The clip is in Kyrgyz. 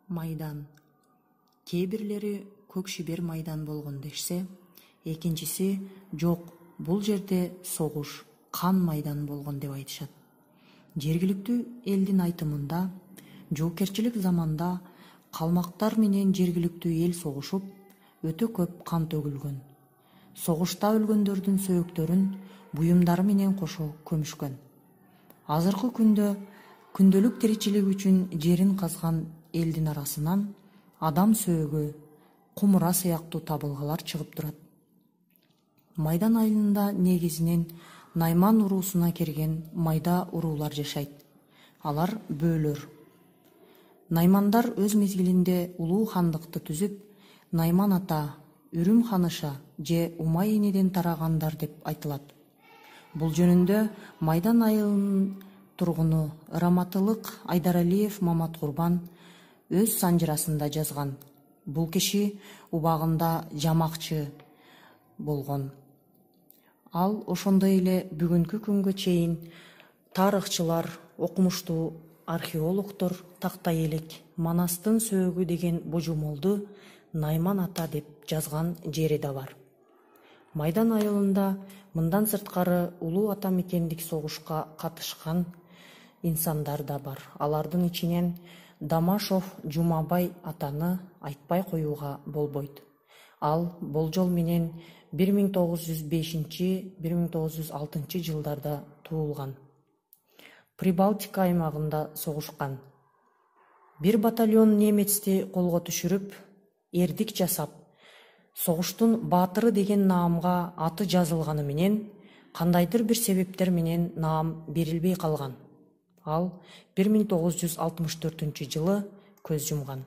Майдан. Кээ бирлери Көкшибер майдан болгон дешсе, экинчиси жок, бул жерде согуш, кан майдан болгон деп айтышат. Жергиликтүү элдин айтымында, жоокерчилик заманда калмактар менен жергиликтүү эл согушуп, өтө көп кан төгүлгөн. Согушта өлгөндөрдүн сөөктөрүн буюмдары менен кошо көмүшкөн. Азыркы күндө күндөлүк тиричилик үчүн жерин казган элдин арасынан адам сөөгү, кумура сыяктуу табылгалар чыгып турат. Майдан айылында негизинен Найман уруусуна кирген майда уруулар жашайт. Алар бөөлөр. Наймандар өз мезгилинде улуу хандыкты түзүп, Найман ата, Үрүм ханыша же Умай энеден тарагандар деп айтылат. Бул жөнүндө Майдан айылынын тургуну Раматылык Айдаралиев Маматкурбан өз санжырасында жазган. Бул киши убагында жамакчы болгон. Ал ошондой эле бүгүнкү күнгө чейин тарыхчылар, окумуштуу археологдор тактай элек Манастын сөөгү деген божомолду Найман ата деп жазган жери да бар. Майдан айылында мындан сырткары улуу ата мекендик согушка катышкан инсандар да бар. Алардын ичинен Дамашов Жумабай атаны айтпай коюуга болбойт. Ал болжол менен 1905-1906 жылдарда туулган. Прибалтика аймагында согушкан. Бир батальон немецти колго түшүрүп, эрдик жасап, согуштун баатыры деген наамга аты жазылганы менен кандайдыр бир себептер менен наам берилбей калган. Ал 1964 жылы көз жумган.